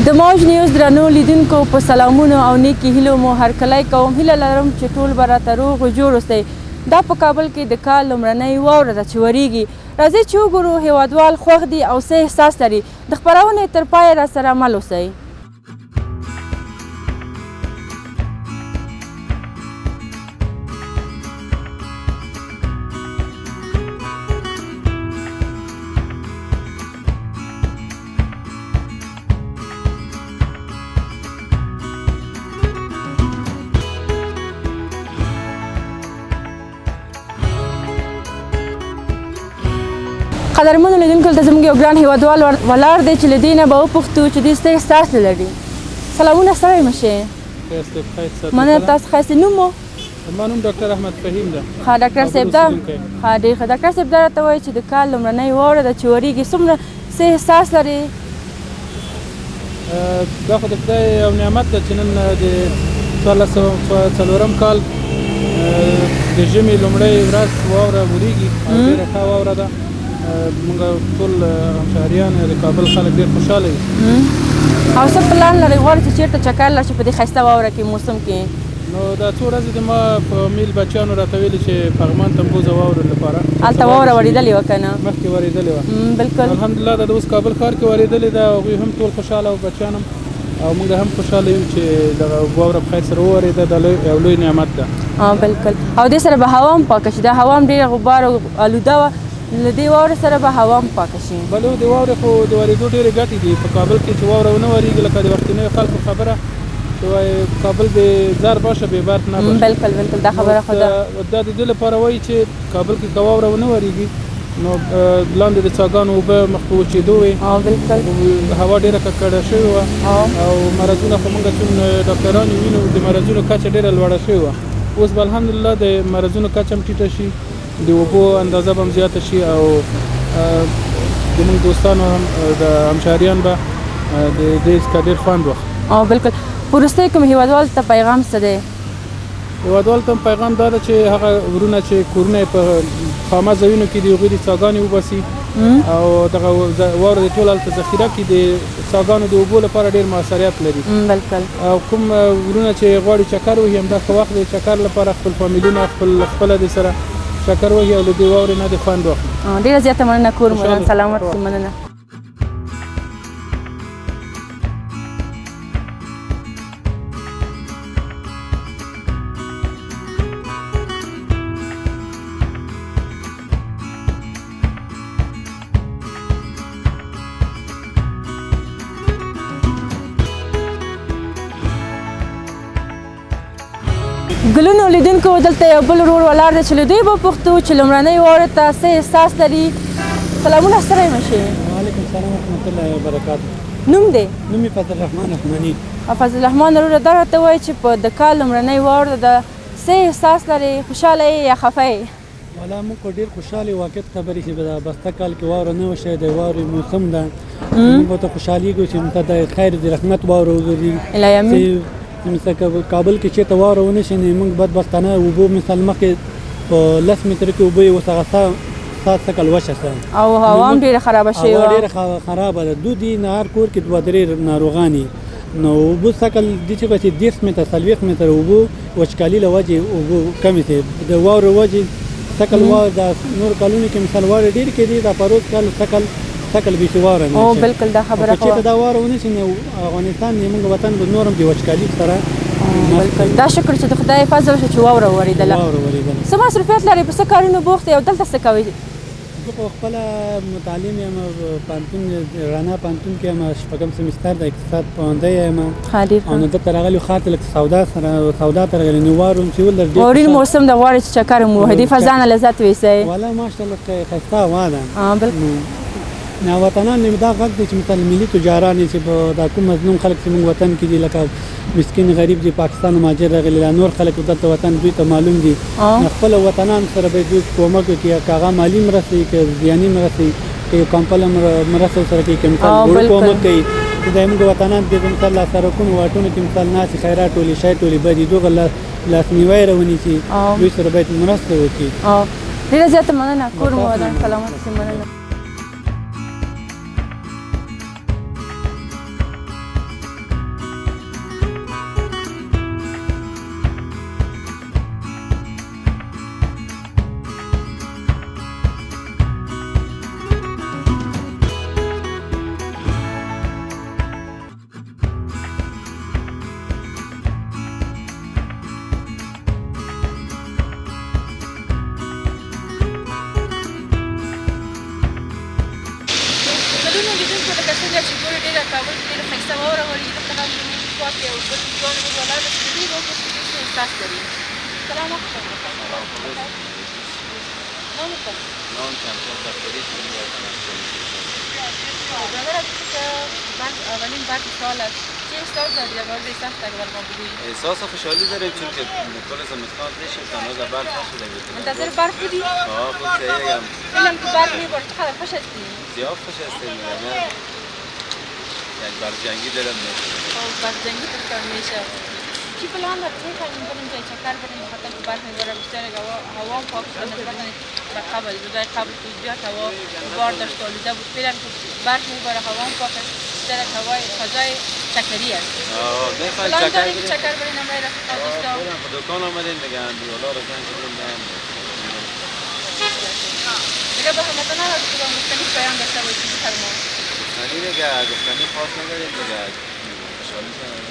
د موج نیوز درنو لیدونکو په سلامونو او نیکې هیلو مو هرکلی کوم. هیله لرم چې ټول به راته روغ جوړ اوسئ. دا په کابل کې د کال لومړنۍ واوره ده چې وریږي. راځئ چې وګورو هیوادوال خوښ دي او څه احساس لري. د خپرونې تر پایه راسره مل اوسئ. قدرمنو لیدونکو دلته زموږ یو ګران هیوادوال ولاړ دی چې له دې نه به وپوښتو چې دوی څه احساس لري. سلامونه ستړی مه شئ. مننه تاسو ښایسته. نوم مو؟ زما نوم ډاکټر احمد فهیم ده. ښه ډاکټر صاحب دا ډېر ښه. ډاکټر صاحب دا راته وایي چې د کال لومړنۍ واوره ده چې وریږي څومره څه احساس لري؟ دا خو د خدای یو نعمت ده چې نن د 1404 کال د ژمي لومړۍ ورځ واوره وریږي او ډېره ښه واوره ده. موږ ټول همشهریان د کابل خلک ډېر خوشحاله وي. او څه پلان لرئ؟ غواړئ چې چېرته چکر لاړ شئ په دې ښایسته واوره کې موسم کې؟ نو دا څو ورځې د ما په میل بچیانو راته ویلي چې پغمان ته بوځه واوره لپاره. هلته واوره ورېدلې وه که نه؟ مخکې ورېدلې وه. بلکل الحمدلله دا د اوس کابل ښار کې ورېدلې ده. هغوی هم ټول خوشحاله او بچیان هم او موږ هم خوشحاله یو چې دغه واوره په خیر سره وورېده. دا یو لوی نعمت ده. بلکل. او دې سره به هوا هم پاکه شي. دا هوا هم ډېره غبار او آلوده وه. له دې واورې سره به هوا هم پاکه شي. بلو د واورې خو د ورېدو ډېرې ګټې دي په کابل کې چې واوره ونه ورېږي لکه د وختنیو خلکو خبره چې وایي کابل بې زر باشه بې برق نه باشه. بلکل بلکل دا خبره خو ده. دا د دې لپاره وایي چې کابل کې که واوره ونه ورېږي نو لاندې د څاګانو اوبه مخ په وچېدو وي. بلکل. هوا ډېره ککړه شوې وه او مرضونه خو موږ څوم ډاکټران وینو د مرضونو کچه ډېره لوړه شوې وه. اوس به الحمدلله د مرضونو کچه هم ټیټه شي، د اوبو اندازه به هم زیاته شي او زموږ دوستانو هم د همشهریان به د دې څخه ډېر خوند واخلي. بلکل. په وروستۍ کوم هیوادوال ته پیغام څه دی؟ هیوادوال ته پیغام دا ده چې هغه ورونه چې کورونه یې په خامه ځایونو کې دي هغوی د څاګانې وباسي او دغه واوره د ټول هلته ذخیره کړي. د څاګانو د اوبو لپاره ډېر موثریت لري. بلکل. او کوم ورونه چې غواړي چکر وهي همدا ښه وخت دی چکر لپاره خپل فامیلونه خپله د سره چکر وهي او له دې واورې نه د خوند واخلي. ډېره زیاته مننه. کور مو سلامت شي. مننه. ګلونو لیدونکو دلته یو بل ورور ولاړ دی چې له دوی به وپوښتو چې لومړنۍ واورې ته څه احساس لري. سلامونه ستړی مه شئ. وعلیکم السلام ورحمت الله وبرکاتو. نوم دی؟ نوم یې فضل الرحمن رحماني. فضل الرحمن وروره دا راته وایي چې په د کال لومړنۍ واوره ده څه احساس لري؟ خوشحاله یې یا خفه یې؟ والا موږ خو ډېر خوشحاله یو. واقعیت خبرې چې دا بسته کال کې واوره نه وشوې د واورې موسم ده. موږ ورته خوشحالېږو چې موږ ته د خیر د رحمت واوره وګوري. الهي امین. مثلا کابل کې چې ته واوره ونه شي نو موږ بدبختانه اوبه مثال مخکې په 10 متره کې اوبه یې اوس هغه سات سکل وشه سه او هوا هم ډېره خرابه شوې وه. هوا ډېره خرابه ده. دو دي نه هر کور کې دوه درې ناروغان دي نو اوبه سکل دي چې بس 10 متره 40 متره اوبه وچکالي له وجې اوبه کمې دي د واورې وجې سکل واوره د نور کلونو کې مثال واوره ډېرې کې دي دا پروت کال سکل بیخي واوره نه شي. بلکل دا خبره خو چې دا واوره ونه شي نو افغانستان زموږ وطن به نور هم د وچکالي سره بلکل. دا شکر چې د خدای فضل وشو چې واوره ورېدله. څه مصروفیت لرئ؟ په څه کارونو بوخت یې او دلته څه کوئ؟ زه خو خپله متعلم یم پوهنتون رڼا پوهنتون کې یم شپږم سمستر د اقتصاد پوهنځی یم او نو دلته راغلي ښار ته لږ سودا ته راغلي نو واورم چې ولر ډېر واورین موسم ده غواړئ چې چکر مو وهئ دې فضا نه لذت ویسئ. والا ماشاءالله ښایسته هوا ده. بلکل. نه وطنان دا غږ دی چې مثلا ملي تجاران چې دا کوم مظلوم خلک چې موږ وطن کې دي لکه مسکین غریب دي پاکستان مهاجر راغلي نور خلک دلته وطن دوی ته معلوم دي خپل وطنان سره به دوی کومک کوي که هغه مالی مرستې که ذهني مرستې که کمپل مرسته سره کوي که مثال کومک کوي چې زموږ وطنان دې مثال لا سرکونو واټونو کې مثال ناس خیرات ټولې شی ټولې بدي دوغه لاسنیوی راونیسي دوی سره باید مرسته وکړي. ډېره زیاته مننه. کور مو سلامت شي. مننه. کابل کې ډېره ښایسته واوره ورېږي، دلته هم زموږ خوا کې یو بل ځوان ورور ولاړ دی چې د دې اوبو کې ډېر ښه احساس لري. سلام علیکم. نامتون؟ نام شمشاد دفتری برادر که من اولین برق سال است، چه احساس داری در مورد سخت اگر ما بودیم؟ احساس خوشحالی داریم چون که کل زمستان پیشیم تنها برق نشده بود. منتظر برق بودی؟ خب خیلی فیلم که برق میباره چقدر خوش هستی؟ زیاد خوش هستیم میگم یک برق جنگی دارم خب برق جنگی ترکار میشه. چی پلان داری می‌خوایم بریم جای چکر بریم بخاطر که برق میباره بیشتر هوا پاک شده نسبتا به قبل جدای قبل که زیاد هوا بار داشت آلوده بود. فعلا که برق میباره هوا پاک است، بیشتر از هوای فضای چکری است. پلان داریم چکر بریم برای رفیقا دوستا؟ به دکان آمدیم میگن دیوالا رو زنگ زدیم دیگه به هموطنان از کدام گفتنی پیام داشته باشید بفرمایید. گفتنی دیگه گفتنی خاص نداریم دیگه خوشحالی کنیم.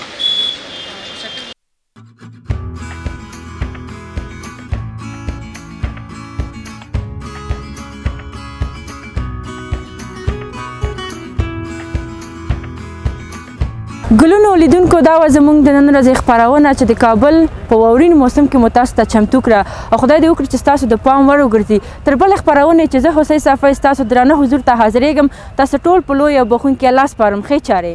ګلونو لیدونکو دا و زموږ د نن ورځې خپرونه چې د کابل په واورین موسم کې مو تاسو ته چمتو کړه او خدای دې وکړي چې ستاسو د پام وړ وګرځي. تر بلې خپرونې چې زه حسین صافی ستاسو درانه حضور ته حاضرېږم، تاسو ټول په لوی او بخښونکي الله سپارم. ښې چارې.